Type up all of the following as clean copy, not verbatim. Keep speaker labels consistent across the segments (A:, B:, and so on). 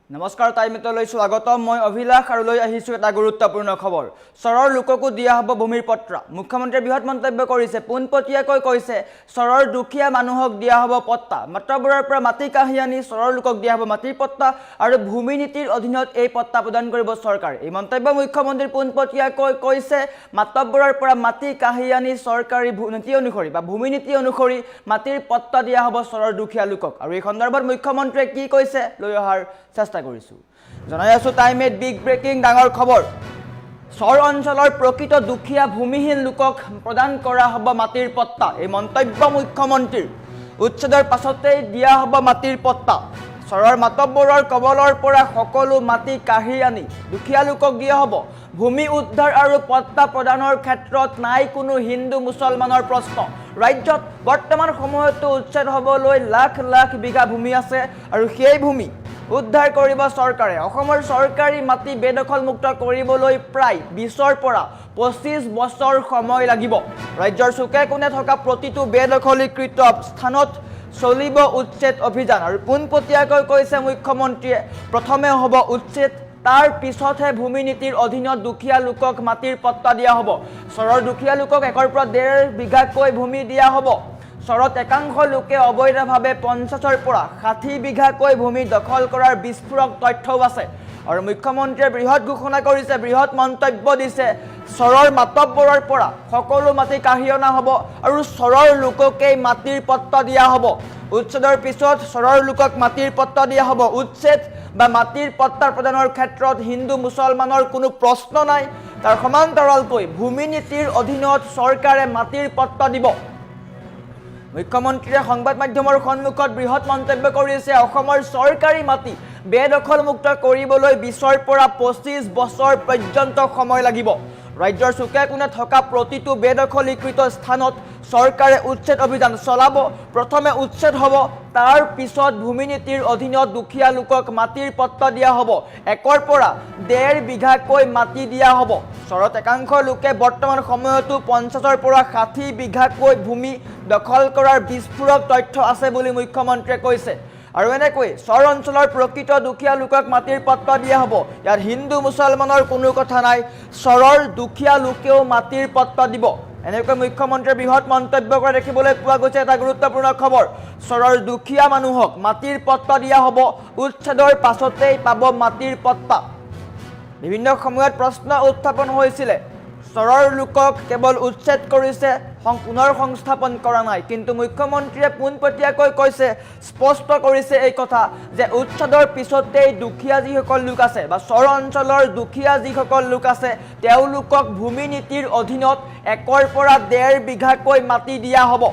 A: নমস্কাৰ টাইমলৈ স্বাগতম মই অভিলাষ আৰু লৈ আহিছো এটা গুৰুত্বপূৰ্ণ খবৰ চৰৰ লোককো দিয়া হ'ব ভূমিৰ পত্ৰ মুখ্যমন্ত্ৰীয়ে বৃহৎ মন্তব্য কৰিছে পোনপটীয়াকৈ কৈছে চৰৰ দুখীয়া মানুহক দিয়া হ'ব পট্টা মাত্ৰবোৰৰ পৰা মাটি কাঢ়ি আনি চৰৰ লোকক দিয়া হ'ব মাটিৰ পট্টা আৰু ভূমি নীতিৰ অধীনত এই পট্টা প্ৰদান কৰিব চৰকাৰ এই মন্তব্য মুখ্যমন্ত্ৰীৰ পোনপটীয়াকৈ কৈছে মাত্ৰবোৰৰ পৰা মাটি কাঢ়ি আনি চৰকাৰী নীতি অনুসৰি বা ভূমি নীতি অনুসৰি মাটিৰ পট্টা দিয়া হ'ব চৰৰ দুখীয়া লোকক আৰু এই সন্দৰ্ভত মুখ্যমন্ত্ৰীয়ে কি কৈছে লৈ অহাৰ চেষ্টা কৰিছো জনাই আছো টাইমত বিগ ব্ৰেকিং ডাঙৰ খবৰ চৰ অঞ্চলৰ প্ৰকৃত দুখীয়া ভূমিহীন লোকক প্ৰদান কৰা হ'ব মাটিৰ পট্টা এই মন্তব্য মুখ্যমন্ত্ৰীৰ উচ্ছেদৰ পাছতেই দিয়া হ'ব মাটিৰ পট্টা চৰৰ মাতব্বৰৰ কবলৰ পৰা সকলো মাটি কাঢ়ি আনি দুখীয়া লোকক দিয়া হ'ব ভূমি উদ্ধাৰ আৰু পট্টা প্ৰদানৰ ক্ষেত্ৰত নাই কোনো হিন্দু মুছলমানৰ প্ৰশ্ন ৰাজ্যত বৰ্তমান সময়তো উচ্ছেদ হ'বলৈ লাখ লাখ বিঘা ভূমি আছে আৰু সেই ভূমি উদ্ধাৰ কৰিব চৰকাৰে অসমৰ চৰকাৰী মাটি বেদখলমুক্ত কৰিবলৈ প্ৰায় 20ৰ পৰা 25 বছৰ সময় লাগিব ৰাজ্যৰ চুকে কোণে থকা প্ৰতিটো বেদখলীকৃত স্থানত চলিব উচ্ছেদ অভিযান আৰু পোনপটীয়াকৈ কৈছে মুখ্যমন্ত্ৰীয়ে প্ৰথমে হ'ব উচ্ছেদ তাৰ পিছতহে ভূমি নীতিৰ অধীনত দুখীয়া লোকক মাটিৰ পট্টা দিয়া হ'ব চৰৰ দুখীয়া লোকক 1ৰ পৰা 1.5 বিঘাকৈ ভূমি দিয়া হ'ব চৰত একাংশ লোকে অবৈধভাৱে 50ৰ পৰা 60 বিঘাকৈ ভূমি দখল কৰাৰ বিস্ফোৰক তথ্যও আছে আৰু মুখ্যমন্ত্ৰীয়ে বৃহৎ ঘোষণা কৰিছে বৃহৎ মন্তব্য দিছে চৰৰ মাতব্বৰৰ পৰা সকলো মাটি কাঢ়ি অনা হ'ব আৰু চৰৰ লোককেই মাটিৰ পট্টা দিয়া হ'ব উচ্ছেদৰ পিছত চৰৰ লোকক মাটিৰ পট্টা দিয়া হ'ব উচ্ছেদ বা মাটিৰ পট্টা প্ৰদানৰ ক্ষেত্ৰত হিন্দু মুছলমানৰ কোনো প্ৰশ্ন নাই তাৰ সমান্তৰালকৈ ভূমি নীতিৰ অধীনত চৰকাৰে মাটিৰ পট্টা দিব মুখ্যমন্ত্ৰীয়ে সংবাদ মাধ্যমৰ সন্মুখত বৃহৎ মন্তব্য কৰিছে অসমৰ চৰকাৰী মাটি বেদখলমুক্ত কৰিবলৈ 20ৰ পৰা 25 বছৰ পৰ্যন্ত সময় লাগিব ৰাজ্যৰ চুকে কোণে থকা প্ৰতিটো বেদখলীকৃত স্থানত চৰকাৰে উচ্ছেদ অভিযান চলাব প্ৰথমে উচ্ছেদ হ'ব তাৰ পিছত ভূমি নীতিৰ অধীনত দুখীয়া লোকক মাটিৰ পট্টা দিয়া হ'ব 1ৰ পৰা 1.5 বিঘাকৈ মাটি দিয়া হ'ব চৰত একাংশ লোকে বৰ্তমান সময়তো 50ৰ পৰা 60 বিঘাকৈ ভূমি দখল কৰাৰ বিস্ফোৰক তথ্য আছে বুলি মুখ্যমন্ত্ৰীয়ে কৈছে আৰু এনেকৈ চৰ অঞ্চলৰ প্ৰকৃত দুখীয়া লোকক মাটিৰ পট্টা দিয়া হ'ব ইয়াত হিন্দু মুছলমানৰ কোনো কথা নাই চৰৰ দুখীয়া লোকেও মাটিৰ পট্টা দিব এনেকৈ মুখ্যমন্ত্ৰীয়ে বৃহৎ মন্তব্য কৰা দেখিবলৈ পোৱা গৈছে এটা গুৰুত্বপূৰ্ণ খবৰ চৰৰ দুখীয়া মানুহক মাটিৰ পট্টা দিয়া হ'ব উচ্ছেদৰ পাছতেই পাব মাটিৰ পট্টা বিভিন্ন সময়ত প্ৰশ্ন উত্থাপন হৈছিল চৰৰ লোকক কেৱল উচ্ছেদ কৰিছে পুনৰ সংস্থাপন কৰা নাই কিন্তু মুখ্যমন্ত্ৰীয়ে পোনপটীয়াকৈ কৈছে স্পষ্ট কৰিছে এই কথা যে উচ্ছেদৰ পিছতেই দুখীয়া যিসকল লোক আছে বা চৰ অঞ্চলৰ দুখীয়া যিসকল লোক আছে তেওঁলোকক ভূমি নীতিৰ অধীনত 1ৰ পৰা 1.5 বিঘাকৈ মাটি দিয়া হ'ব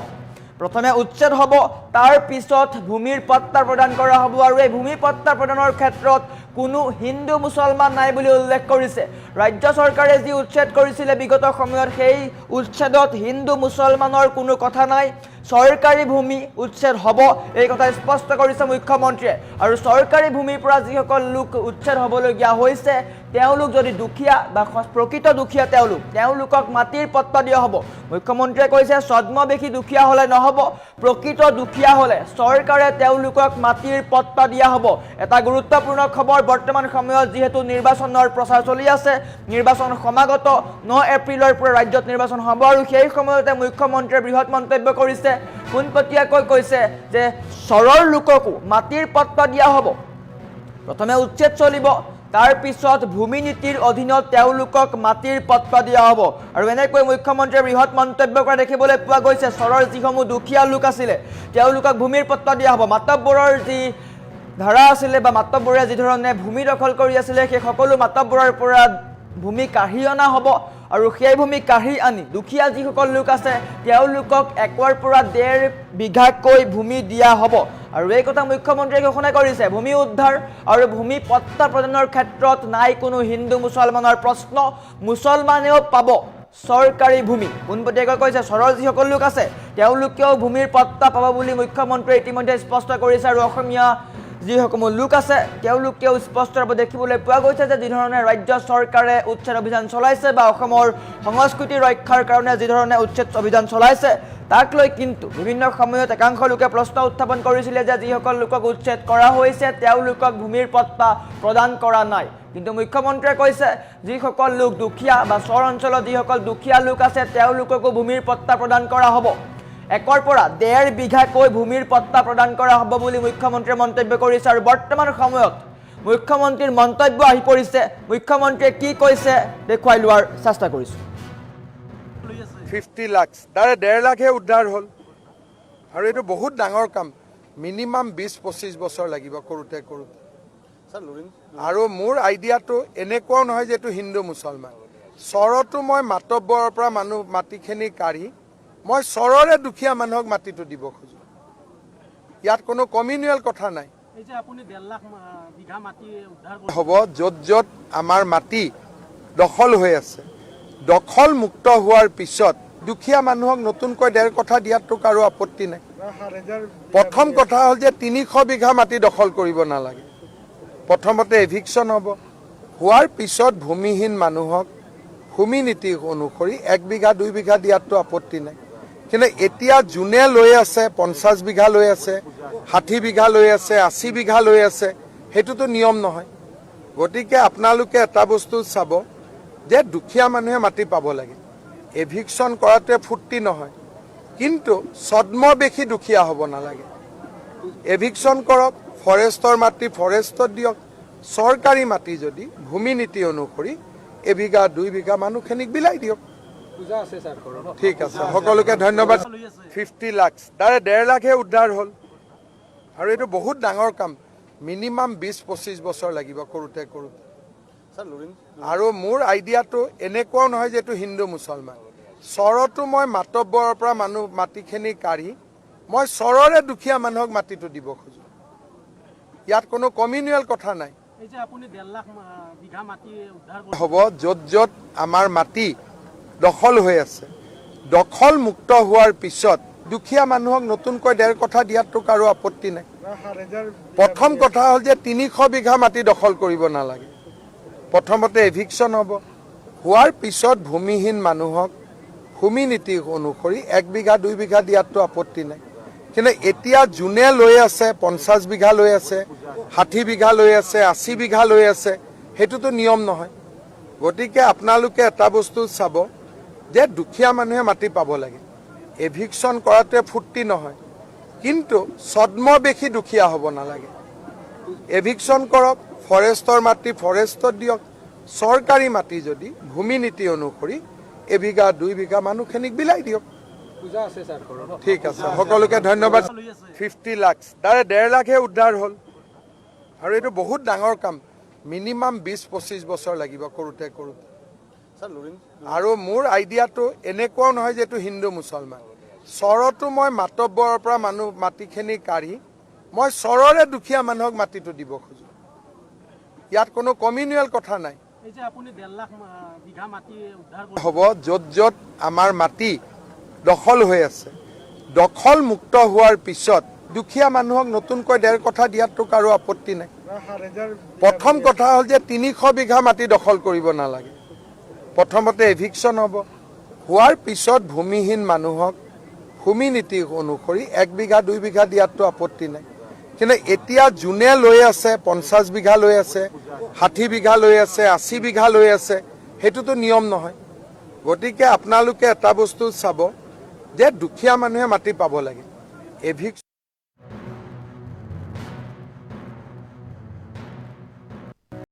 A: প্ৰথমে উচ্ছেদ হ'ব তাৰ পিছত ভূমিৰ পট্টা প্ৰদান কৰা হ'ব আৰু এই ভূমি পট্টা প্ৰদানৰ ক্ষেত্ৰত কোনো হিন্দু মুছলমান নাই বুলি উল্লেখ কৰিছে ৰাজ্য চৰকাৰে যি উচ্ছেদ কৰিছিল বিগত সময়ত সেই উচ্ছেদত হিন্দু মুছলমানৰ কোনো কথা নাই চৰকাৰী ভূমি উচ্ছেদ হ'ব এই কথা স্পষ্ট কৰিছে মুখ্যমন্ত্ৰীয়ে আৰু চৰকাৰী ভূমিৰ পৰা যিসকল লোক উচ্ছেদ হ'বলগীয়া হৈছে তেওঁলোক যদি দুখীয়া বা প্ৰকৃত দুখীয়া তেওঁলোকক মাটিৰ পট্টা দিয়া হ'ব মুখ্যমন্ত্ৰীয়ে কৈছে ছদ্মবেশী দুখীয়া হ'লে নহ'ব প্ৰকৃত দুখীয়া হ'লে চৰকাৰে তেওঁলোকক মাটিৰ পট্টা দিয়া হ'ব এটা গুৰুত্বপূৰ্ণ খবৰ বৰ্তমান সময়ত যিহেতু নিৰ্বাচনৰ প্ৰচাৰ চলি আছে নিৰ্বাচন সমাগত 9 এপ্ৰিলৰ পৰা ৰাজ্যত নিৰ্বাচন হ'ব আৰু সেই সময়তে মুখ্যমন্ত্ৰীয়ে বৃহৎ মন্তব্য কৰিছে পোনপটীয়াকৈ কৈছে যে চৰৰ লোককো মাটিৰ পট্টা দিয়া হ'ব প্ৰথমে উচ্ছেদ চলিব তাৰ পিছত ভূমি নীতিৰ অধীনত তেওঁলোকক মাটিৰ পট্টা দিয়া হ'ব আৰু এনেকৈ মুখ্যমন্ত্ৰীয়ে বৃহৎ মন্তব্য কৰা দেখিবলৈ পোৱা গৈছে চৰৰ যিসমূহ দুখীয়া লোক আছিলে তেওঁলোকক ভূমিৰ পট্টা দিয়া হ'ব মাতব্বৰৰ যি ধাৰা আছিলে বা মাতব্বৰে যি ধৰণে ভূমি দখল কৰি আছিলে সেই সকলো মাতব্বৰৰ পৰা ভূমি কাঢ়ি অনা হ'ব আৰু সেই ভূমি কাঢ়ি আনি দুখীয়া যিসকল লোক আছে তেওঁলোকক 1ৰ পৰা 1.5 বিঘাকৈ ভূমি দিয়া হ'ব আৰু এই কথা মুখ্যমন্ত্ৰীয়ে ঘোষণা কৰিছে ভূমি উদ্ধাৰ আৰু ভূমি পট্টা প্ৰদানৰ ক্ষেত্ৰত নাই কোনো হিন্দু মুছলমানৰ প্ৰশ্ন মুছলমানেও পাব চৰকাৰী ভূমি পোনপটীয়াকৈ কৈছে চৰৰ যিসকল লোক আছে তেওঁলোকেও ভূমিৰ পট্টা পাব বুলি মুখ্যমন্ত্ৰীয়ে ইতিমধ্যে স্পষ্ট কৰিছে আৰু অসমীয়া যিসকল লোক আছে তেওঁলোকেও স্পষ্টভাৱে দেখিবলৈ পোৱা গৈছে যে যি ধৰণে ৰাজ্য চৰকাৰে উচ্ছেদ অভিযান চলাইছে বা অসমৰ সংস্কৃতি ৰক্ষাৰ কাৰণে যি ধৰণে উচ্ছেদ অভিযান চলাইছে তাক লৈ কিন্তু বিভিন্ন সময়ত একাংশ লোকে প্ৰশ্ন উত্থাপন কৰিছিলে যে যিসকল লোকক উচ্ছেদ কৰা হৈছে তেওঁলোকক ভূমিৰ পট্টা প্ৰদান কৰা নাই। কিন্তু মুখ্যমন্ত্ৰীয়ে কৈছে যিসকল লোক দুখীয়া বা চৰ অঞ্চলত যিসকল দুখীয়া লোক আছে তেওঁলোককো ভূমিৰ পট্টা প্ৰদান কৰা হ'ব। 1 পৰা 1.5 বিঘাকৈ ভূমিৰ পট্টা প্ৰদান কৰা হ'ব বুলি মুখ্যমন্ত্ৰীয়ে মন্তব্য কৰিছে। আৰু বৰ্তমান সময়ত মুখ্যমন্ত্ৰীৰ মন্তব্য আহি পৰিছে। মুখ্যমন্ত্ৰীয়ে কি কৈছে দেখুৱাই লোৱাৰ চেষ্টা কৰিছোঁ।
B: 50 লাখ তাৰে 1.5 লাখহে উদ্ধাৰ হ'ল আৰু এইটো বহুত ডাঙৰ কাম। মিনিমাম 20-25 বছৰ লাগিব কৰোঁতে কৰোঁতে। আৰু মোৰ আইডিয়াটো এনেকুৱাও নহয় যে এইটো হিন্দু মুছলমান। চৰতো মই মাতব্বৰৰ পৰা মানুহ মাটিখিনি কাঢ়ি মই চৰৰে দুখীয়া মানুহক মাটিটো দিব খোজোঁ। ইয়াত কোনো কমিউনিয়েল কথা নাই। হ'ব য'ত য'ত আমাৰ মাটি দখল হৈ আছে, দখল মুক্ত হোৱাৰ পিছত দুখীয়া মানুহক নতুনকৈ 1.5 কঠা দিয়াতো কাৰো আপত্তি নাই। প্ৰথম কথা হ'ল যে 300 বিঘা মাটি দখল কৰিব নালাগে। প্ৰথমতে এভিকশ্যন হ'ব, হোৱাৰ পিছত ভূমিহীন মানুহক ভূমি নীতি অনুসৰি 1 বিঘা 2 বিঘা দিয়াতো আপত্তি নাই। কিন্তু এতিয়া যোনে লৈ আছে 50 বিঘা লৈ আছে, 60 বিঘা লৈ আছে, 80 বিঘা লৈ আছে, সেইটোতো নিয়ম নহয়। গতিকে আপোনালোকে এটা বস্তু চাব যে দুখীয়া মানুহে মাটি পাব লাগে। এভিকশ্যন কৰাটোৱে ফূৰ্তি নহয়, কিন্তু ছদ্মবেশী দুখীয়া হ'ব নালাগে। এভিকশ্যন কৰক, ফৰেষ্টৰ মাটি ফৰেষ্টত দিয়ক, চৰকাৰী মাটি যদি ভূমি নীতি অনুসৰি 1 বিঘা 2 বিঘা মানুহখিনিক বিলাই দিয়ক। ঠিক আছে, সকলোকে ধন্যবাদ। 50 লাখ তাৰে 1.5 লাখহে উদ্ধাৰ হ'ল আৰু এইটো বহুত ডাঙৰ কাম। মিনিমাম 20-25 বছৰ লাগিব কৰোঁতে কৰোঁতে। আৰু মোৰ আইডিয়াটো এনেকুৱাও নহয় যে এইটো হিন্দু মুছলমান। চৰতো মই মাতব্বৰৰ পৰা মানুহ মাটিখিনি কাঢ়ি মই চৰৰে দুখীয়া মানুহক মাটিটো দিব খোজোঁ। ইয়াত কোনো কমিউনিয়েল কথা নাই। হ'ব য'ত য'ত আমাৰ মাটি দখল হৈ আছে, দখল মুক্ত হোৱাৰ পিছত দুখীয়া মানুহক নতুনকৈ 1.5 কঠা দিয়াতো কাৰো আপত্তি নাই। প্ৰথম কথা হ'ল যে 300 বিঘা মাটি দখল কৰিব নালাগে। প্ৰথমতে এভিকশ্যন হ'ব, হোৱাৰ পিছত ভূমিহীন মানুহক ভূমি নীতি অনুসৰি 1 বিঘা 2 বিঘা দিয়াতো আপত্তি নাই। কিন্তু এতিয়া যোনে লৈ আছে 50 বিঘা লৈ আছে, 60 বিঘা লৈ আছে, 80 বিঘা লৈ আছে, সেইটোতো নিয়ম নহয়। গতিকে আপোনালোকে এটা বস্তু চাব যে দুখীয়া মানুহে মাটি পাব লাগে। এভিকশ্যন কৰাটোৱে ফূৰ্তি নহয়, কিন্তু ছদ্মবেশী দুখীয়া হ'ব নালাগে। এভিকশ্যন কৰক, ফৰেষ্টৰ মাটি ফৰেষ্টত দিয়ক, চৰকাৰী মাটি যদি ভূমি নীতি অনুসৰি 1 বিঘা 2 বিঘা মানুহখিনিক বিলাই দিয়ক। ঠিক আছে, সকলোকে ধন্যবাদ। 50 লাখ তাৰে 1.5 লাখহে উদ্ধাৰ হ'ল আৰু এইটো বহুত ডাঙৰ কাম। মিনিমাম 20-25 বছৰ লাগিব কৰোঁতে কৰোঁতে। আৰু মোৰ আইডিয়াটো এনেকুৱাও নহয় যে এইটো হিন্দু মুছলমান। চৰতো মই মাতব্বৰৰ পৰা মানুহ মাটিখিনি কাঢ়ি মই চৰৰে দুখীয়া মানুহক মাটিটো দিব খোজোঁ। ইয়াত কোনো কমিউনিয়েল কথা নাই। হ'ব য'ত য'ত আমাৰ মাটি দখল হৈ আছে, দখল মুক্ত হোৱাৰ পিছত দুখীয়া মানুহক নতুনকৈ 1.5 কঠা দিয়াতো কাৰো আপত্তি নাই। প্ৰথম কথা হ'ল যে 300 বিঘা মাটি দখল কৰিব নালাগে। প্ৰথমতে এভিকশ্যন হ'ব, হোৱাৰ পিছত ভূমিহীন মানুহক ভূমি নীতি অনুসৰি 1 বিঘা 2 বিঘা দিয়াতো আপত্তি নাই। কিন্তু এতিয়া যোনে লৈ আছে 50 বিঘা লৈ আছে, 60 বিঘা লৈ আছে, 80 বিঘা লৈ আছে, সেইটোতো নিয়ম নহয়। গতিকে আপোনালোকে এটা বস্তু চাব যে দুখীয়া মানুহে মাটি পাব লাগে।